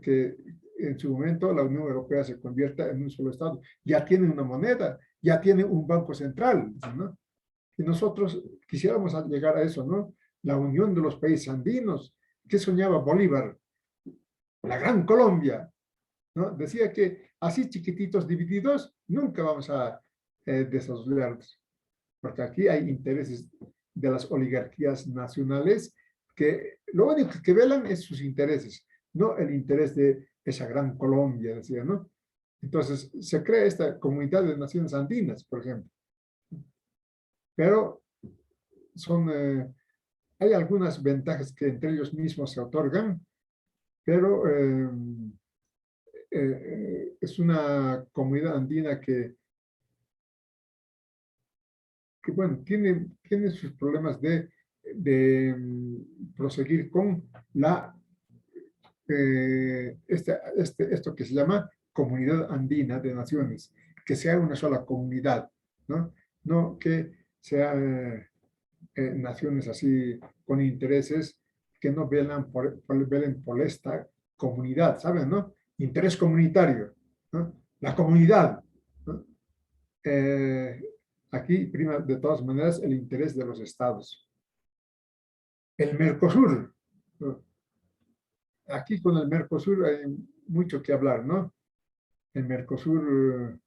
Speaker 1: que en su momento la Unión Europea se convierta en un solo Estado. Ya tienen una moneda, ya tienen un banco central, ¿no? Y nosotros quisiéramos llegar a eso, ¿no? La unión de los países andinos. ¿Qué soñaba Bolívar? La gran Colombia, ¿no? Decía que así chiquititos divididos nunca vamos a desarrollarlos, porque aquí hay intereses de las oligarquías nacionales que lo único que velan es sus intereses, no el interés de esa gran Colombia, decía, ¿no? Entonces se crea esta comunidad de naciones andinas, por ejemplo. Pero hay algunas ventajas que entre ellos mismos se otorgan, pero es una comunidad andina que bueno, tiene sus problemas de proseguir con esto que se llama Comunidad Andina de Naciones, que sea una sola comunidad, ¿no? No que sean naciones así con intereses que no velen por esta comunidad, ¿saben, no? Interés comunitario, ¿no? La comunidad, ¿no? eh, aquí prima de todas maneras el interés de los estados. El Mercosur. ¿No? Aquí con el Mercosur hay mucho que hablar, ¿no? El Mercosur,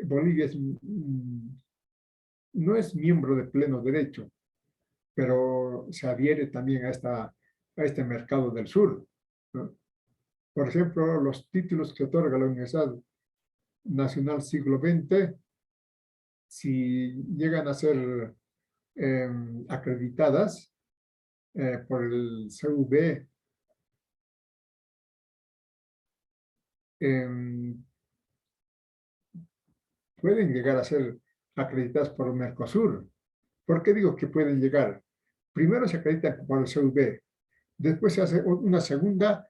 Speaker 1: Bolivia no es miembro de pleno derecho, pero se adhiere también a este mercado del sur, ¿no? Por ejemplo, los títulos que otorga la Universidad Nacional Siglo XX, si llegan a ser acreditadas por el CUB, eh, pueden llegar a ser acreditadas por Mercosur. ¿Por qué digo que pueden llegar? Primero se acreditan por el CUB, después se hace una segunda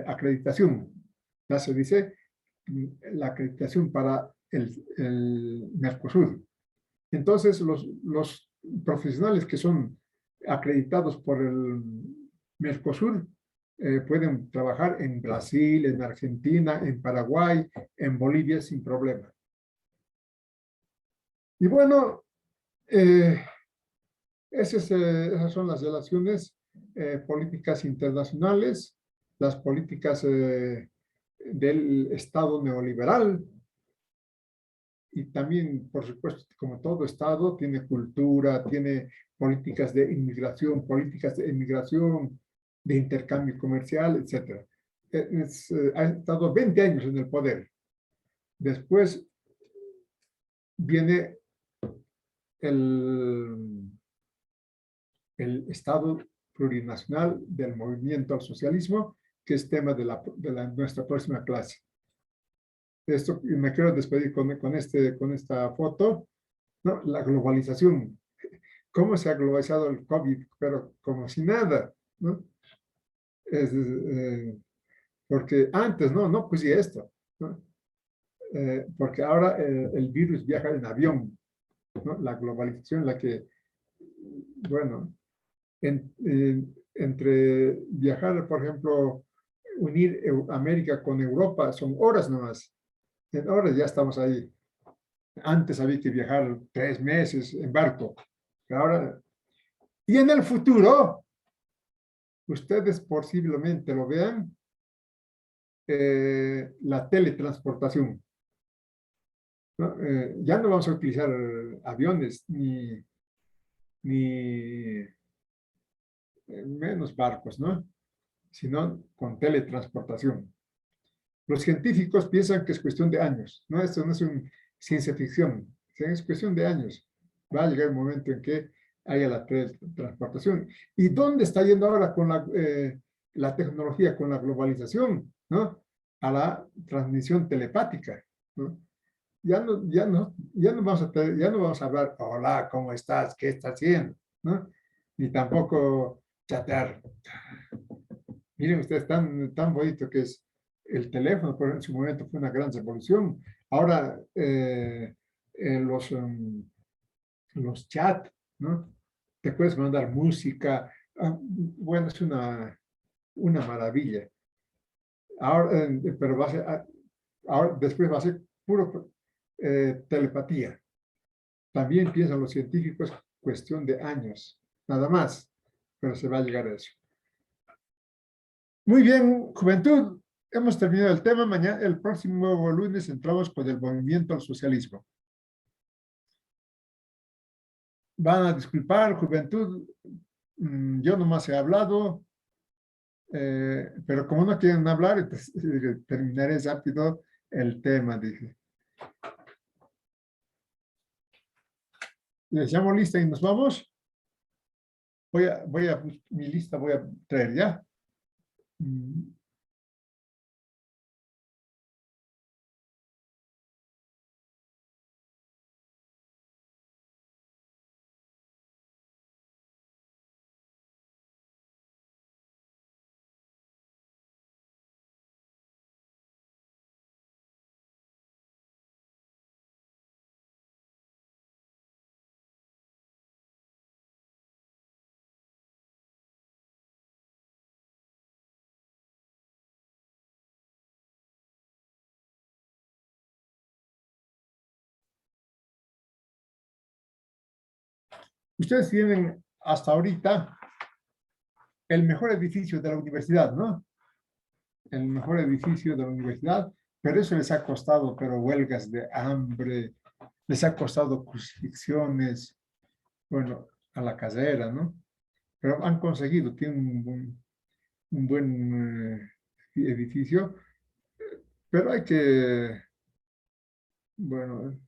Speaker 1: acreditación. Ya se dice la acreditación para el Mercosur. Entonces, los profesionales que son acreditados por el Mercosur pueden trabajar en Brasil, en Argentina, en Paraguay, en Bolivia sin problema. Y bueno, esas son las relaciones políticas internacionales, las políticas del Estado neoliberal, y también, por supuesto, como todo Estado, tiene cultura, tiene políticas de inmigración, de intercambio comercial, etc. Ha estado 20 años en el poder. Después viene el, el Estado plurinacional del movimiento al socialismo, que es tema de nuestra próxima clase. Esto, y me quiero despedir con esta foto, ¿no? La globalización. ¿Cómo se ha globalizado el COVID? Pero como si nada, ¿no? Porque antes, no pusía esto, ¿no? Porque ahora el virus viaja en avión, ¿no? La globalización, la que, bueno, entre viajar, por ejemplo, unir América con Europa, son horas nomás. En horas ya estamos ahí. Antes había que viajar 3 meses en barco. Ahora, y en el futuro, ustedes posiblemente lo vean, la teletransportación, ¿no? Ya no vamos a utilizar aviones ni menos barcos, ¿no? Sino con teletransportación. Los científicos piensan que es cuestión de años, ¿no? Esto no es ciencia ficción, es cuestión de años. Va a llegar el momento en que haya la teletransportación. ¿Y dónde está yendo ahora con la tecnología, con la globalización, ¿no? A la transmisión telepática, ¿no? Ya no vamos a hablar, hola, ¿cómo estás? ¿Qué estás haciendo? ¿No? Ni tampoco chatear. Miren ustedes, tan bonito que es el teléfono, pero en su momento fue una gran revolución. Ahora, los chats, ¿no? Te puedes mandar música. Bueno, es una maravilla. Ahora, pero ahora, después va a ser puro telepatía. También piensan los científicos, cuestión de años, nada más, pero se va a llegar a eso. Muy bien, juventud, hemos terminado el tema. Mañana, el próximo lunes, entramos con el movimiento al socialismo. Van a disculpar, juventud, yo nomás he hablado, pero como no quieren hablar, entonces, terminaré rápido el tema, dije. Les llamo lista y nos vamos. Mi lista voy a traer ya. Ustedes tienen hasta ahorita el mejor edificio de la universidad, ¿no? El mejor edificio de la universidad, pero eso les ha costado, pero huelgas de hambre, les ha costado crucifixiones, bueno, a la casera, ¿no? Pero han conseguido, tienen un buen edificio, pero hay que, bueno,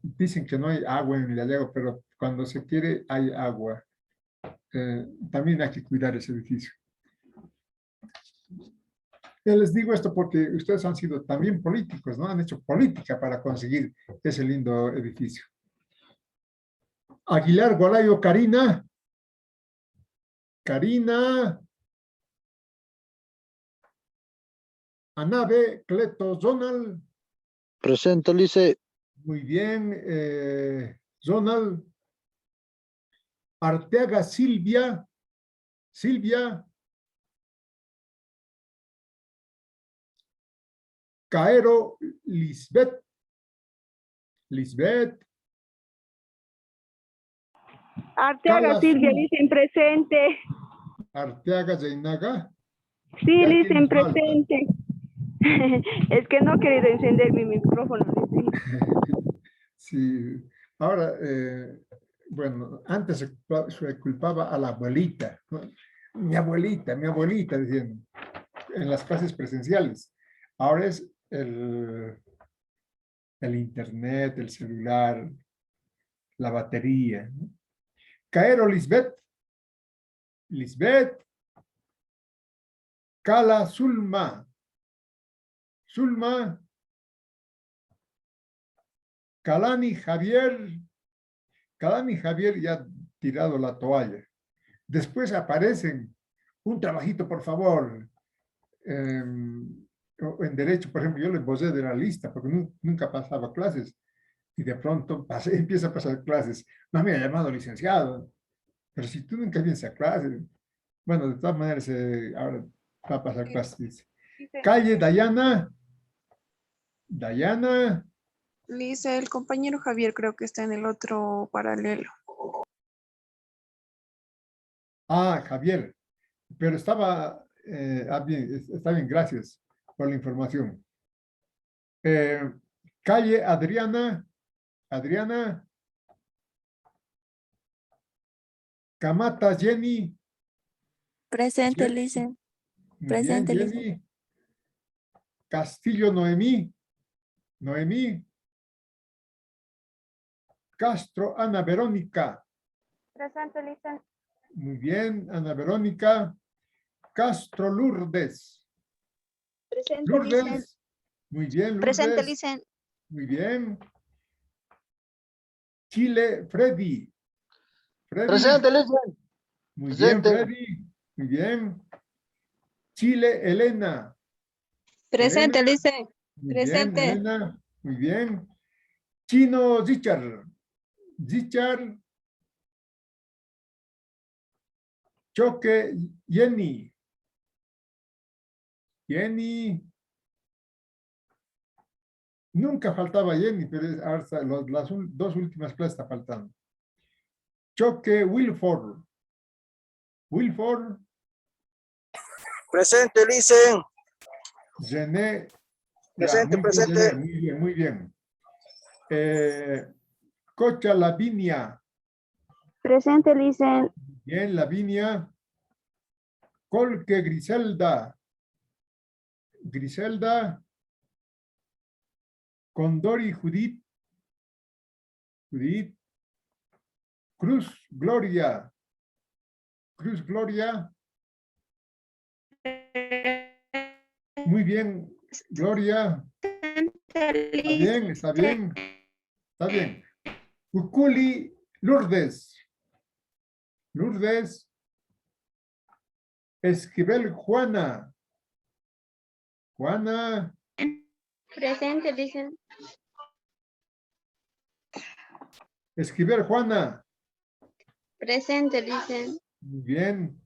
Speaker 1: dicen que no hay agua en el gallego, pero cuando se quiere hay agua. También hay que cuidar ese edificio. Yo les digo esto porque ustedes han sido también políticos, ¿no? Han hecho política para conseguir ese lindo edificio. Aguilar, Golayo, Karina. Karina. Anabe, Cleto, Zonal.
Speaker 5: Presente, Lice.
Speaker 1: Muy bien. Zonal. Arteaga, Silvia. Silvia. Caero, Lisbeth. Lisbeth.
Speaker 3: Arteaga
Speaker 1: Carla
Speaker 3: Silvia,
Speaker 1: Azul.
Speaker 3: dicen presente.
Speaker 1: Arteaga, Zainaga.
Speaker 3: Sí,
Speaker 1: Ya
Speaker 3: dicen
Speaker 1: tienes falta.
Speaker 3: presente. Es que no he querido encender mi micrófono. Lice.
Speaker 1: Sí. Ahora, bueno, antes se culpaba a la abuelita, ¿no? Mi abuelita, decían, en las clases presenciales. Ahora es el internet, el celular, la batería, ¿no? Caero, Lisbeth. Lisbeth. Cala, Zulma. Zulma. Calani, Javier. Calani, Javier ya ha tirado la toalla. Después aparecen, un trabajito, por favor. En derecho, por ejemplo, yo les posé de la lista porque nunca pasaba clases y de pronto empieza a pasar clases. No me ha llamado licenciado, pero si tú nunca vienes a clases, bueno, de todas maneras, ahora va a pasar clases. Dice. Calle, Dayana. Dayana.
Speaker 2: Lisa, el compañero Javier creo que está en el otro paralelo.
Speaker 1: Ah, Javier, pero estaba, bien, está bien, gracias por la información. Calle, Adriana. Adriana. Camata, Jenny.
Speaker 6: Presente,
Speaker 1: Jenny.
Speaker 6: Lice.
Speaker 1: Muy bien,
Speaker 6: Presente, Lice.
Speaker 1: Jenny. Castillo, Noemí. Noemí. Castro, Ana Verónica.
Speaker 2: Presente, Lisa.
Speaker 1: Muy bien, Ana Verónica. Castro, Lourdes.
Speaker 2: Presente,
Speaker 1: Lourdes. Muy bien, Lourdes.
Speaker 2: Presente, Lisa.
Speaker 1: Muy bien. Chile, Freddy. Freddy.
Speaker 5: Presente, Lice.
Speaker 1: Muy bien,
Speaker 5: Presente.
Speaker 1: Freddy. Muy bien. Chile, Elena.
Speaker 2: Presente,
Speaker 1: Elena.
Speaker 2: Lisa.
Speaker 1: Muy
Speaker 2: Presente.
Speaker 1: bien, Elena. Muy bien. Chino, Zichar. Zichar. Choque, Jenny. Jenny. Nunca faltaba Jenny, pero hasta las dos últimas clases está faltando. Choque, Wilford. Wilford.
Speaker 5: Presente, Lice.
Speaker 1: René.
Speaker 5: Presente,
Speaker 1: Muy bien,
Speaker 5: presente.
Speaker 1: René, muy bien, muy bien. Cocha, Lavinia.
Speaker 3: Presente, Lice.
Speaker 1: Bien, Lavinia. Colque, Griselda. Griselda. Condori, Judith. Judith. Cruz, Gloria. Cruz, Gloria. Muy bien, Gloria. Está bien, está bien. Está bien. Uculi, Lourdes. Lourdes. Esquivel, Juana. Juana.
Speaker 2: Presente, Lisa.
Speaker 1: Esquivel, Juana.
Speaker 2: Presente, Lisa.
Speaker 1: Muy bien.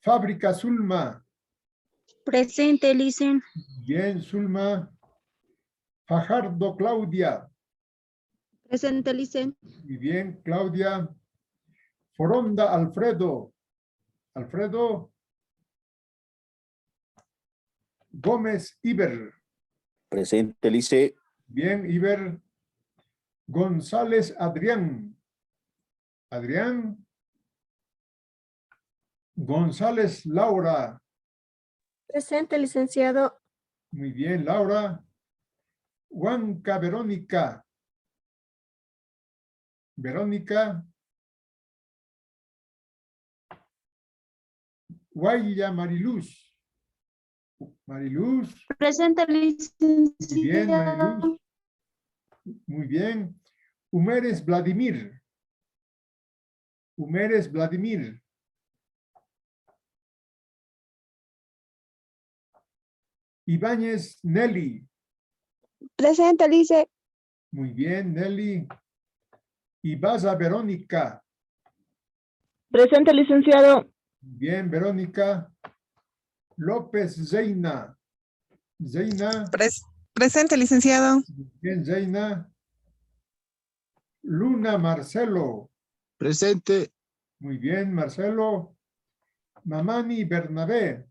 Speaker 1: Fábrica, Zulma.
Speaker 6: Presente, Lice.
Speaker 1: Bien, Zulma. Fajardo, Claudia.
Speaker 3: Presente, Lice.
Speaker 1: Muy bien, Claudia. Foronda Alfredo. Alfredo Gómez Iber.
Speaker 7: Presente, Lice.
Speaker 1: Bien, Iber. González Adrián. Adrián. González Laura.
Speaker 3: Presente, licenciado.
Speaker 1: Muy bien, Laura. Huanca Verónica. Verónica. Guaya Mariluz. Mariluz.
Speaker 3: Presente,
Speaker 1: Muy bien, Mariluz.
Speaker 3: licenciado.
Speaker 1: Muy bien. Humeres Vladimir. Humeres Vladimir. Ibáñez Nelly.
Speaker 6: Presente, Lice.
Speaker 1: Muy bien, Nelly. Ibaza Verónica.
Speaker 3: Presente, licenciado.
Speaker 1: Bien, Verónica. López Zeina. Zeina.
Speaker 2: Presente, licenciado.
Speaker 1: Bien, Zeina. Luna Marcelo.
Speaker 5: Presente.
Speaker 1: Muy bien, Marcelo. Mamani Bernabé.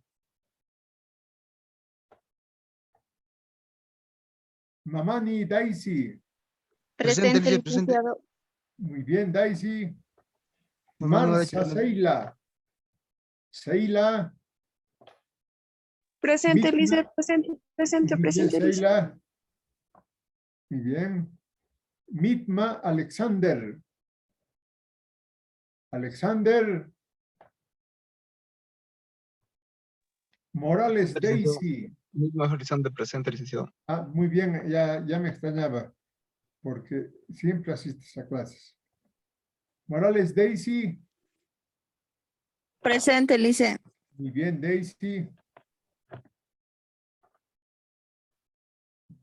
Speaker 1: Mamani Daisy.
Speaker 5: Presente,
Speaker 3: Presente,
Speaker 5: Lice, presente.
Speaker 3: licenciado.
Speaker 1: Muy bien, Daisy.
Speaker 5: Mamá, no,
Speaker 1: Marza
Speaker 5: Daisy,
Speaker 1: Seila. Seila.
Speaker 2: Presente,
Speaker 1: Mitma.
Speaker 2: Lice. Presente, presente,
Speaker 1: Muy bien,
Speaker 2: presente, Lice.
Speaker 1: Seila. Muy bien. Mitma Alexander. Alexander. Morales Daisy.
Speaker 8: Mismo Horizonte presente, licenciado.
Speaker 1: Ah, muy bien, ya me extrañaba, porque siempre asistes a clases. Morales Daisy.
Speaker 4: Presente, Lice.
Speaker 1: Muy bien, Daisy.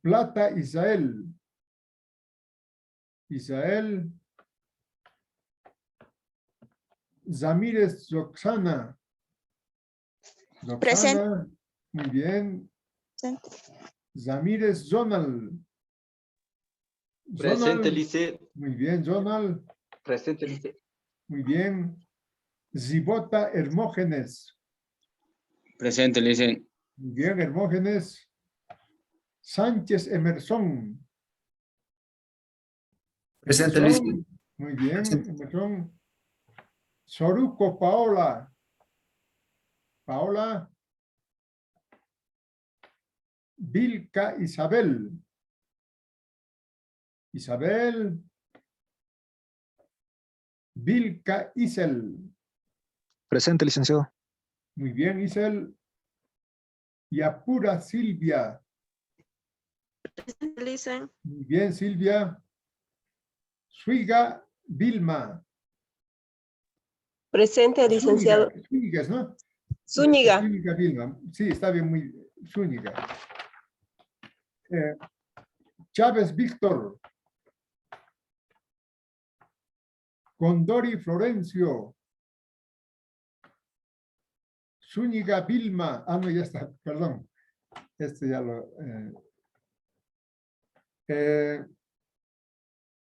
Speaker 1: Plata Isael. Isael. Zamírez Roxana. Roxana. Muy bien. Zamírez Zonal.
Speaker 9: Presente,
Speaker 1: Zonal.
Speaker 9: Lice.
Speaker 1: Muy bien, Zonal.
Speaker 9: Presente, Lice.
Speaker 1: Muy bien. Zibota Hermógenes.
Speaker 9: Presente, Lice.
Speaker 1: Muy bien, Hermógenes. Sánchez Emerson.
Speaker 10: Presente,
Speaker 1: Emerson.
Speaker 10: Lice.
Speaker 1: Muy bien,
Speaker 10: Presente.
Speaker 1: Emerson. Soruco Paola. Paola. Vilca Isabel. Isabel. Vilca Isel.
Speaker 8: Presente, licenciado.
Speaker 1: Muy bien, Isel. Y Apura Silvia.
Speaker 2: Lice.
Speaker 1: Muy bien, Silvia. Suiga Vilma.
Speaker 11: Presente, licenciado.
Speaker 1: Zúñiga, ¿no?
Speaker 11: Zúñiga.
Speaker 1: Zúñiga Vilma. Sí, está bien, muy Zúñiga. Chávez Víctor. Condori Florencio. Zúñiga Vilma. Ah, no, ya está, perdón. Este ya lo...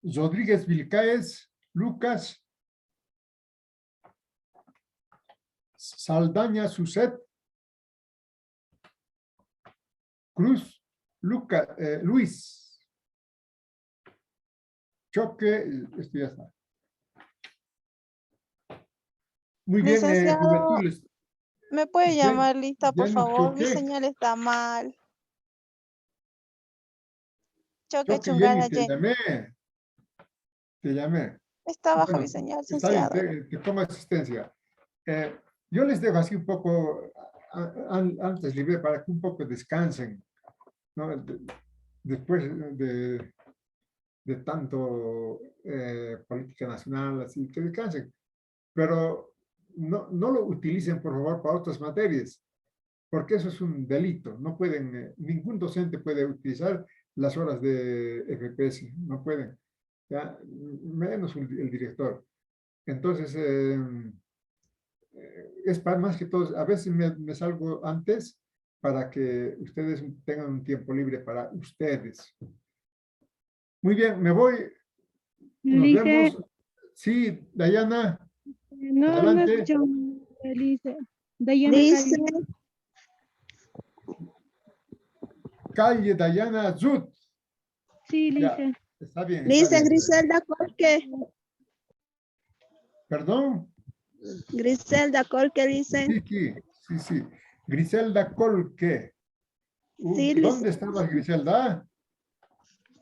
Speaker 1: Rodríguez Vilcaez, Lucas. Saldaña Suset. Cruz, Luis. Choque, esto ya está. Muy bien,
Speaker 6: Licenciado,
Speaker 1: Juventud.
Speaker 6: ¿me puede
Speaker 1: Ya-
Speaker 6: llamar lista, por
Speaker 1: ya no
Speaker 6: favor? Mi
Speaker 1: choqué.
Speaker 6: señal está mal. Choque
Speaker 1: Choque, Jenny,
Speaker 6: chungara,
Speaker 1: te
Speaker 6: Jenny.
Speaker 1: llamé. Te llamé.
Speaker 6: Está baja
Speaker 1: Bueno,
Speaker 6: mi señal,
Speaker 1: está bien,
Speaker 6: licenciado.
Speaker 1: te pongo asistencia. Yo les dejo así un poco antes libre para que un poco descansen, ¿no? Después de tanto política nacional, así que descansen. Pero no lo utilicen, por favor, para otras materias, porque eso es un delito. No pueden, ningún docente puede utilizar las horas de FPS, no pueden, ¿ya? Menos el director. Entonces, es para más que todo, a veces me salgo antes para que ustedes tengan un tiempo libre para ustedes. Muy bien, me voy. Nos
Speaker 3: Lice,
Speaker 1: vemos. Sí, Dayana.
Speaker 3: no
Speaker 1: Adelante.
Speaker 3: escucho. Lice. Dayana
Speaker 11: Dice,
Speaker 3: Calle.
Speaker 1: Calle Dayana Azut.
Speaker 3: Sí,
Speaker 1: Ya,
Speaker 3: Lice.
Speaker 1: está bien. está
Speaker 11: dice
Speaker 1: bien.
Speaker 11: Griselda Colque.
Speaker 1: Perdón.
Speaker 11: Griselda Colque dice.
Speaker 1: Sí. Griselda Colque.
Speaker 11: Sí,
Speaker 1: ¿Dónde
Speaker 11: Lice.
Speaker 1: estabas, Griselda?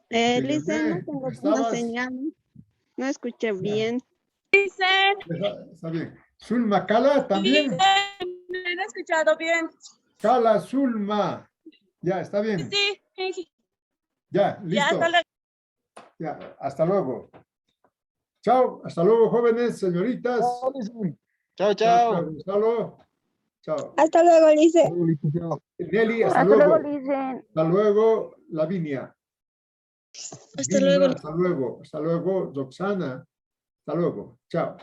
Speaker 1: Te
Speaker 11: Lice, no
Speaker 1: llamé.
Speaker 11: tengo buena
Speaker 1: ¿Estabas?
Speaker 11: señal. No escuché bien.
Speaker 1: Está bien. Zulma Cala también.
Speaker 6: Me han escuchado bien.
Speaker 1: Cala Zulma. Ya, está bien.
Speaker 6: Sí.
Speaker 1: Ya, listo.
Speaker 6: hasta luego.
Speaker 1: Ya, hasta luego. Chao, hasta luego, jóvenes, señoritas.
Speaker 8: Chao,
Speaker 1: Chao,
Speaker 8: chao.
Speaker 1: Gonzalo. Chao.
Speaker 11: Hasta luego, Lice.
Speaker 8: Chao, licenciado.
Speaker 1: Nelly, hasta
Speaker 3: Hasta luego,
Speaker 1: luego.
Speaker 3: Lice.
Speaker 1: Hasta luego, Lavinia.
Speaker 11: Hasta
Speaker 1: Vilma,
Speaker 11: luego.
Speaker 1: hasta luego. Hasta luego, Roxana. Hasta luego. Chao.